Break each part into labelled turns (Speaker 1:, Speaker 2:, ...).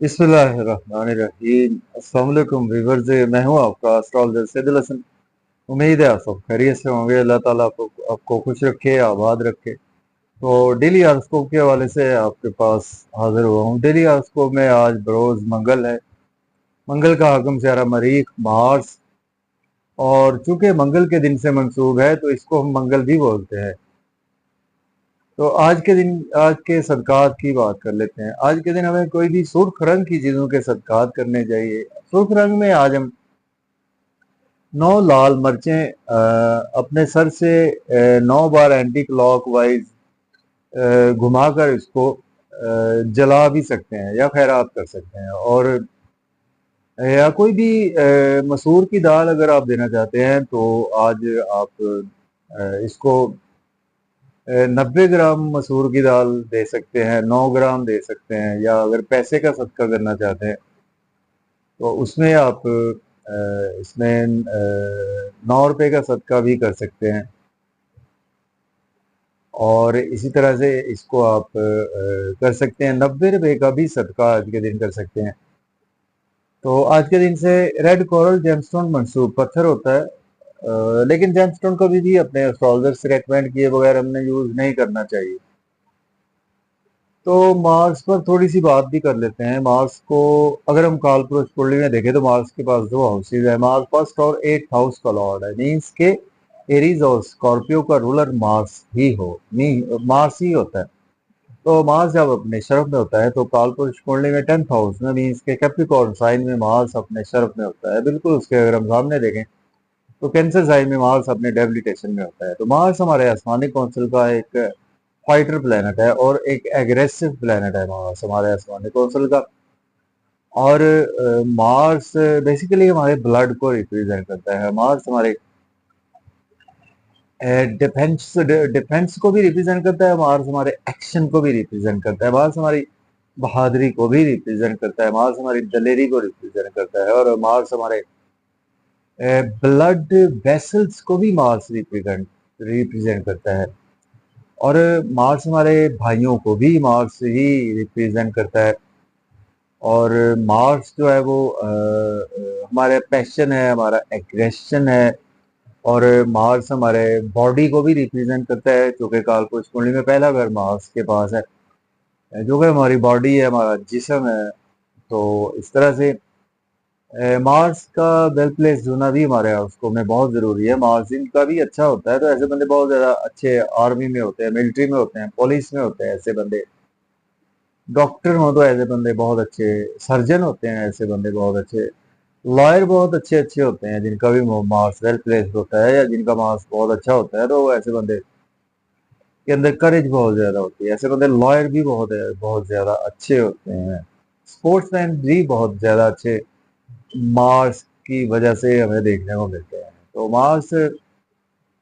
Speaker 1: बिस्मिल्लाहिर्रहमानिर्रहीम। अस्सलाम वालेकुम व्यूअर्स, मैं हूं आपका एस्ट्रोलॉजर सैदुल हसन। उम्मीद है आप सब खैरियत से होंगे। अल्लाह ताला आपको खुश रखे, आबाद रखे। तो डेली हॉरोस्कोप के हवाले से आपके पास हाजिर हुआ हूं। डेली हॉरोस्कोप में आज बरोज मंगल है। मंगल का हाकम सारा मरीख मार्स, और चूंकि मंगल के दिन से मंसूब है तो इसको हम मंगल भी बोलते हैं। तो आज के दिन, आज के सदकात की बात कर लेते हैं। आज के दिन हमें कोई भी सुर्ख रंग की चीजों के सदकात करने चाहिए। सुर्ख रंग में आज हम 9 लाल मिर्चें अपने सर से 9 बार एंटी क्लॉक वाइज घुमाकर इसको जला भी सकते हैं या खैरात कर सकते हैं। और या कोई भी मसूर की दाल अगर आप देना चाहते हैं तो आज आप इसको 90 ग्राम मसूर की दाल दे सकते हैं, 9 ग्राम दे सकते हैं। या अगर पैसे का सदका करना चाहते हैं तो उसमें आप इसमें 9 रुपए का सदका भी कर सकते हैं। और इसी तरह से इसको आप कर सकते हैं, 90 रुपए का भी सदका आज के दिन कर सकते हैं। तो आज के दिन से रेड कोरल जेमस्टोन मंसूब पत्थर होता है, लेकिन जेमस्टोन कभी भी अपने एस्ट्रोलजर से रेकमेंड किए बगैर हमने यूज नहीं करना चाहिए। तो मार्स पर थोड़ी सी बात भी कर लेते हैं। मार्स को अगर हम कालपुरुष कुंडली में देखें तो मार्स के पास 2 हाउसेज है। मार्स फर्स्ट और 8th हाउस का लॉर्ड है, मीन्स के एरीज और स्कॉर्पियो का रूलर मार्स ही हो, नहीं मार्स ही होता है। तो मार्स जब अपने शरफ में होता है तो कालपुरुष कुंडली में 10th हाउस में, मीन्स के कैप्रिकॉर्न साइन में मार्स अपने शरफ में होता है। बिल्कुल उसके अगर हम सामने देखें तो कैंसर साइन में मार्स अपने डेबिलिटेशन में होता है। तो मार्स हमारे आसमानी कौंसिल का एक फाइटर प्लेनेट है और एक एग्रेसिव प्लेनेट है मार्स हमारे आसमानी कौंसिल का। और मार्स बेसिकली हमारे ब्लड को रिप्रेजेंट करता है। मार्स हमारे डिफेंस डिफेंस को भी रिप्रेजेंट करता है। मार्स हमारे एक्शन को भी रिप्रेजेंट करता है। मार्स हमारी बहादुरी को भी रिप्रेजेंट करता है। मार्स हमारी दलेरी को रिप्रेजेंट करता है। और मार्स हमारे ब्लड वेसल्स को भी मार्स रिप्रेजेंट रिप्रेजेंट करता है। और मार्स हमारे भाइयों को भी मार्स ही रिप्रेजेंट करता है। और मार्स जो है वो हमारा पैशन है, हमारा एग्रेशन है। और मार्स हमारे बॉडी को भी रिप्रेजेंट करता है, जो कि कालपुरुष कुंडली में पहला घर मार्स के पास है, जो कि हमारी बॉडी है, हमारा जिस्म है। तो इस तरह से मार्स का वेल प्लेस होना भी हमारे उसको में बहुत ज़रूरी है। मार्स इनका भी अच्छा होता है तो ऐसे बंदे बहुत ज़्यादा अच्छे आर्मी में होते हैं, मिलिट्री में होते हैं, पुलिस में होते हैं ऐसे बंदे। डॉक्टर हो तो ऐसे बंदे बहुत अच्छे, सर्जन होते हैं ऐसे बंदे बहुत अच्छे, लॉयर बहुत अच्छे अच्छे होते हैं जिनका भी मार्स वेल प्लेस्ड होता है या जिनका मार्स बहुत अच्छा होता है। तो ऐसे बंदे के अंदर करेज बहुत ज्यादा होती है। ऐसे बंदे लॉयर भी बहुत ज्यादा अच्छे होते हैं। स्पोर्ट्समैन भी बहुत ज्यादा अच्छे मार्स की वजह से हमें देखने को मिलते हैं। तो मार्स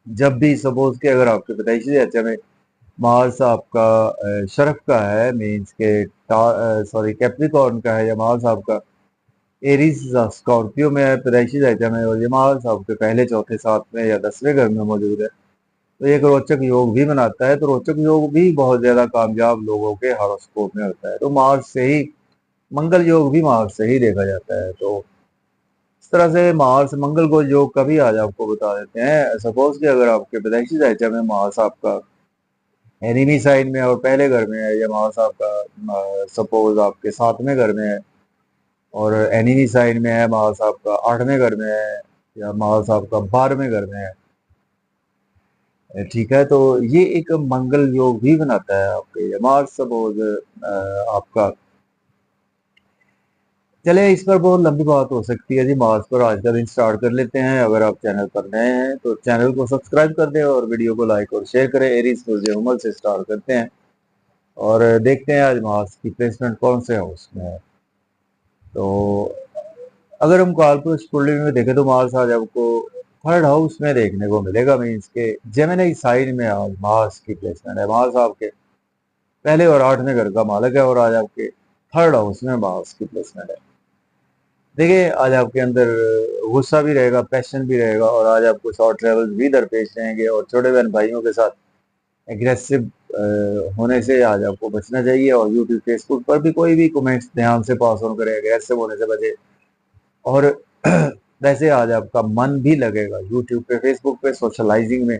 Speaker 1: जब भी सपोज के अगर आपके पैदाइशी रहते में मार्स आपका शरफ का है, मीन्स के सॉरी कैप्रिकॉर्न का है, या मार्स आपका एरीज स्कॉर्पियो में है पैदाइशी रहते में, और ये मार्स आपके पहले चौथे सातवें या 10वें घर में मौजूद है तो एक रोचक योग भी बनाता है। तो रोचक योग भी बहुत ज्यादा कामयाब लोगों के हॉरोस्कोप में होता है। तो मार्स से ही मंगल योग भी मार्स से ही देखा जाता है। तो इस तरह से मार्स मंगल को योग का भी आज आपको बता देते हैं। सपोज कि अगर आपके पैदाइशी जायचा में मार्स आपका एनिमी साइन में और पहले घर में है, या मार्स आपका सपोज आपके 7वें घर में है और एनिमी साइन में है, मार्स आपका 8वें घर में है, या मार्स आपका 12वें घर में है, ठीक है। तो ये एक मंगल योग भी बनाता है आपके मार्स सपोज आपका। चले इस पर बहुत लंबी बात हो सकती है जी। मार्स पर आज का दिन स्टार्ट कर लेते हैं। अगर आप चैनल पर नए हैं तो चैनल को सब्सक्राइब कर दें और वीडियो को लाइक और शेयर करें। एरीज उमल से स्टार्ट करते हैं और देखते हैं आज मार्स की प्लेसमेंट कौन से हाउस में है। तो अगर हम कालपुरुष कुंडली में देखें तो मार्स आज आपको 3rd हाउस में देखने को मिलेगा, मीन्स के जेमिनी साइन में आज मार्स की प्लेसमेंट है। मार्स आपके पहले और 8वें घर का मालिक है और आज आपके 3rd हाउस में मार्स की प्लेसमेंट है। देखिए आज आपके अंदर गुस्सा भी रहेगा, पैशन भी रहेगा, और आज आपको शॉर्ट ट्रेवल भी दरपेश रहेंगे और छोटे बहन भाइयों के साथ एग्रेसिव होने से आज आपको बचना चाहिए। और यूट्यूब फेसबुक पर भी कोई भी कमेंट्स ध्यान से पास ऑन करें, अग्रेसिव होने से बचे। और वैसे आज आपका मन भी लगेगा यूट्यूब पे, फेसबुक पे, सोशलाइजिंग में।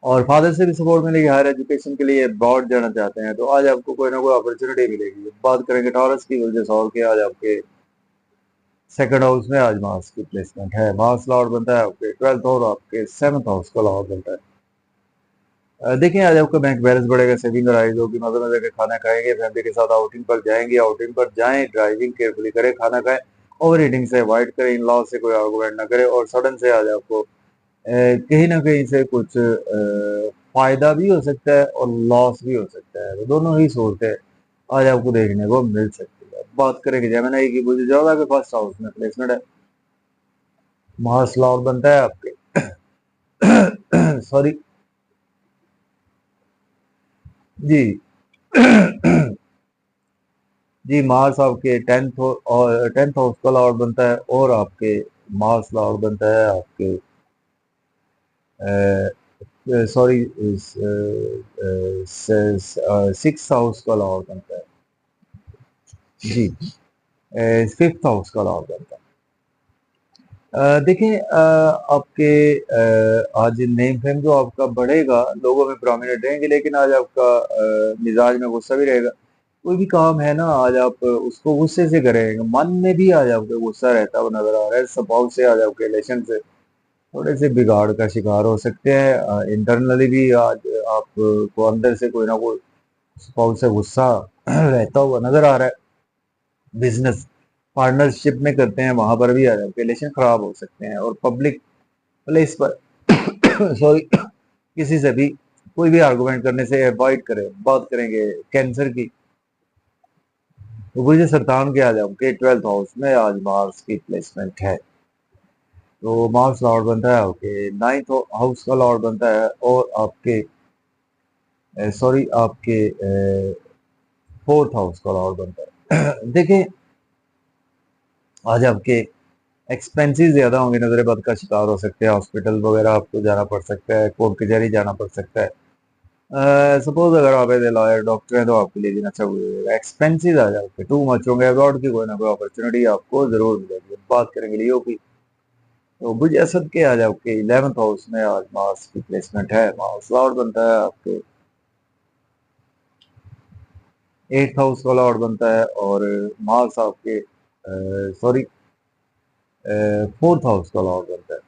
Speaker 1: और फादर से भी सपोर्ट मिलेगी, हायर एजुकेशन के लिए अब्रॉड जाना चाहते हैं तो आज आपको कोई ना कोई अपॉर्चुनिटी मिलेगी। बात करेंगे टॉरस की वजह से, और के आज आपके सेकंड हाउस में आज मार्स की प्लेसमेंट है। मार्स लॉर्ड बनता है आपके 12th और आपके 7th हाउस का लॉर्ड बनता है। देखिए आज आपका बैंक बैलेंस बढ़ेगा, सेविंग राइज होगी, मजे मजे के खाना खाएंगे, फैमिली के साथ आउटिंग पर जाएंगे, आउटिंग पर जाएं, ड्राइविंग केयरफुली करें, खाना खाएं, ओवर ईटिंग से अवॉइड करें, इन लॉ से कोई आर्गुमेंट ना करें। और सडन से आज आपको कहीं ना कहीं से कुछ फायदा भी हो सकता है और लॉस भी हो सकता है, तो दोनों ही सूरतें आज आपको देखने को मिल सकती है। बात करेंगे जेमिनी की, मुझे ज्यादा के फर्स्ट हाउस में प्लेसमेंट है, मार्स लॉर्ड बनता है आपके सॉरी जी जी, मार्स आपके 10th और 10th हाउस का लॉर्ड बनता है, और आपके मार्स लॉर्ड बनता है आपके सॉरी 6th हाउस का लॉर्ड बनता है जी, 5th हाउस का लॉर्ड बनता है। देखिए आपके आज नेम फेम जो आपका बढ़ेगा, लोगों में प्रोमिनेंट रहेंगे, लेकिन आज आपका मिजाज में गुस्सा भी रहेगा। कोई भी काम है ना, आज आप उसको गुस्से से करेंगे, मन में भी आज आपका गुस्सा रहता हुआ नजर आ रहा है। स्वभाव से आज आपके रिलेशन से थोड़े से बिगाड़ का शिकार हो सकते हैं। इंटरनली भी आज आपको अंदर से कोई ना कोई स्वभाव से गुस्सा रहता हुआ नजर आ रहा है। बिजनेस पार्टनरशिप में करते हैं, वहां पर भी आ जाओ, रिलेशन खराब हो सकते हैं। और पब्लिक प्लेस पर सॉरी किसी से भी कोई भी आर्गुमेंट करने से अवॉइड करें। बात करेंगे कैंसर की, तो मुझे सरतान के आ जाओ के 12th हाउस में आज मार्स की प्लेसमेंट है, तो मार्स लॉर्ड बनता है आपके 9th हाउस का लॉर्ड बनता है, और आपके सॉरी आपके 4th हाउस का लॉर्ड बनता है देखिए आज आपके एक्सपेंसेस ज्यादा होंगे, नजर बद का शिकार हो सकते हैं, हॉस्पिटल वगैरह आपको जाना पड़ सकता है, कोर्ट कचहरी जाना पड़ सकता है। सपोज अगर आप एज लॉयर डॉक्टर हैं तो आपके लिए दिन अच्छा होगा। एक्सपेंसेस आ जाओगे टू मच होंगे, अब्रॉड की कोई ना कोई अपॉर्चुनिटी आपको जरूर मिलेगी। बात करेंगे लियो की, तो बुझ असद के आज आपके 11th हाउस में आज मार्स की प्लेसमेंट है। मार्स लॉर्ड बनता है आपके 8th हाउस का लॉर्ड बनता है, और मार्स आपके सॉरी 4th हाउस का लॉर्ड बनता है।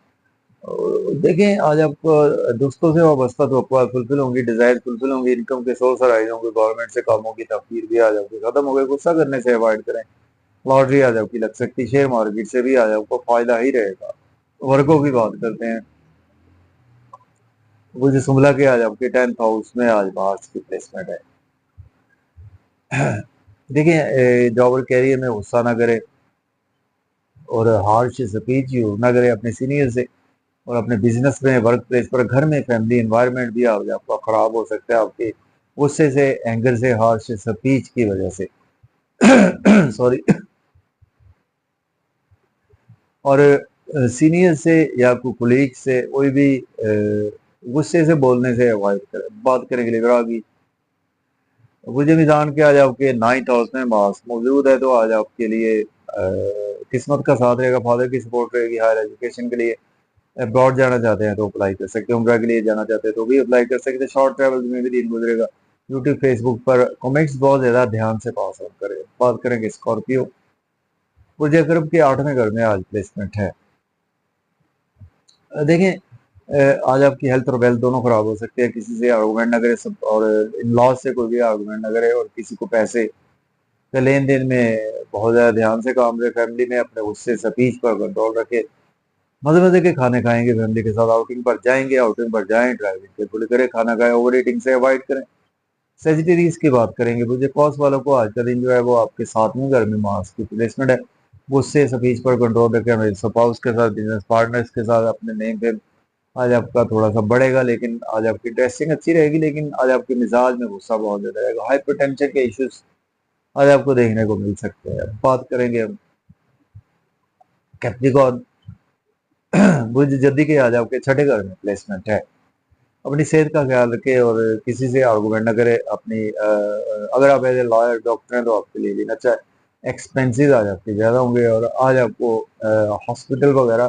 Speaker 1: देखें आज आपको दोस्तों से वाबस्ता तो फुलफिल होंगी, डिजायर फुलफिल होंगी, इनकम के सोर्स राइज होंगे, गवर्नमेंट से कामों की तफवीर भी आ जाओगी खत्म हो गए, गुस्सा करने से अवॉइड करें। लॉटरी आ जाओगी लग सकती, शेयर मार्केट से भी आ जाओ, फायदा ही रहेगा। वर्गों की बात करते हैं, मुझे सुमला के आज आपके 10th हाउस में आज मार्स की प्लेसमेंट है। देखिए जॉब और कैरियर में गुस्सा ना करे, और हार्श स्पीच यूज ना करे अपने सीनियर से, और अपने बिजनेस में, वर्क प्लेस पर, घर में, फैमिली एनवायरनमेंट भी आपका खराब हो सकता है आपके गुस्से से, एंगर से, हार्श स्पीच की वजह से सॉरी। और सीनियर से या कोलीग से कोई भी गुस्से से बोलने से अवॉइड करें। बात करेंगे लिब्रा की, मुझे मिजान के आज आपके 9th हाउस में मार्स मौजूद है, तो आज आपके लिए किस्मत का साथ रहेगा, फादर की सपोर्ट रहेगी, हायर एजुकेशन के लिए अब्रॉड जाना चाहते हैं तो अप्लाई कर सकते हैं, उम्रा के लिए जाना चाहते हैं तो भी अप्लाई कर सकते हैं, शॉर्ट ट्रैवल में भी दिन गुजरेगा। यूट्यूब फेसबुक पर कमेंट्स बहुत ज्यादा ध्यान से पास आउट करें। बात करेंगे स्कॉर्पियो, ऊर्जा ग्रुप के 8वें घर में आज प्लेसमेंट है। देखें आज आपकी हेल्थ और वेल्थ दोनों खराब हो सकते हैं, किसी से आर्गूमेंट ना करे सब, और इन लॉज से कोई भी आर्गूमेंट ना करे, और किसी को पैसे के लेन देन में बहुत ज्यादा ध्यान से काम रहे, फैमिली में अपने गुस्से स्पीच पर कंट्रोल रखे, मजे मजे के खाने खाएंगे, फैमिली के साथ आउटिंग पर जाएंगे, आउटिंग पर जाएं, ड्राइविंग केयरफुली करें, खाना खाएं, ओवर ईटिंग से अवॉइड करें। सेजिटेरियस की बात करेंगे, मुझे कॉस वालों को आज का दिन जो है वो आपके 7वें घर में मार्स की प्लेसमेंट है। गुस्से स्पीच पर कंट्रोल रखें, मेरे स्पाउस के साथ, बिजनेस पार्टनर्स के साथ, अपने नेम पे आज आपका थोड़ा सा बढ़ेगा, लेकिन आज आपकी ड्रेसिंग अच्छी रहेगी, लेकिन आज आपके मिजाज में गुस्सा बहुत ज्यादा रहेगा। हाइपरटेंशन के इश्यूज आज आपको देखने को मिल सकते हैं। बात करेंगे हम कैप्रिकॉर्न, बुध जल्दी के आज आपके 6ठे घर में प्लेसमेंट है। अपनी सेहत का ख्याल रखे और किसी से आर्गूमेंट ना करे। अपनी अगर आप एज ए लॉयर डॉक्टर हैं तो आपके लिए भी अच्छा एक्सपेंसेस आज आपके ज़्यादा होंगे और आज आपको हॉस्पिटल वगैरह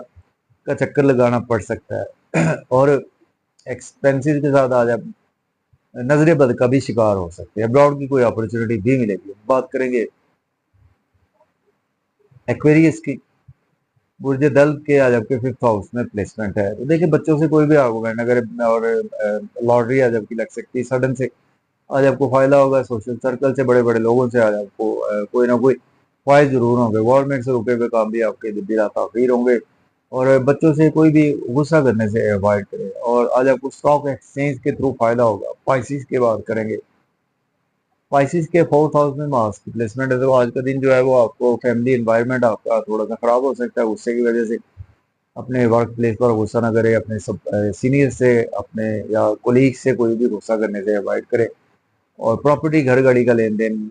Speaker 1: का चक्कर लगाना पड़ सकता है और एक्सपेंसेस के साथ आज आप नजर बद का भी शिकार हो सकते हैं। अब्रॉड की कोई अपॉर्चुनिटी भी मिलेगी। बात करेंगे एक्वेरियस की। बुर्ज दल के आज आपके फिफ्थ हाउस में प्लेसमेंट है, तो देखिए बच्चों से कोई भी आर्गूमेंट अगर और लॉटरी आज आपकी लग सकती है सडन से, आज आपको फायदा होगा। सोशल सर्कल से बड़े बड़े लोगों से आज आपको कोई ना कोई फायदे जरूर होंगे। गवर्नमेंट से रुके हुए काम भी आपके दिला ताखीर होंगे और बच्चों से कोई भी गुस्सा करने से अवॉइड करें और आज आपको स्टॉक एक्सचेंज के थ्रू फायदा होगा। पाइसिस की बात करेंगे, स्पाइसिस के फोर्थ हाउस में मार्स की प्लेसमेंट है, तो आज का दिन जो है वो आपको फैमिली एनवायरनमेंट आपका थोड़ा सा खराब हो सकता है गुस्से की वजह से। अपने वर्क प्लेस पर गुस्सा ना करें, अपने सब सीनियर से अपने या कोलीग से कोई भी गुस्सा करने से अवॉइड करें। और प्रॉपर्टी घर गाड़ी का लेन देन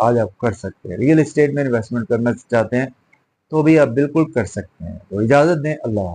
Speaker 1: आज आप कर सकते हैं। रियल एस्टेट में इन्वेस्टमेंट करना चाहते हैं तो भी आप बिल्कुल कर सकते हैं। तो इजाज़त दें, अल्लाह।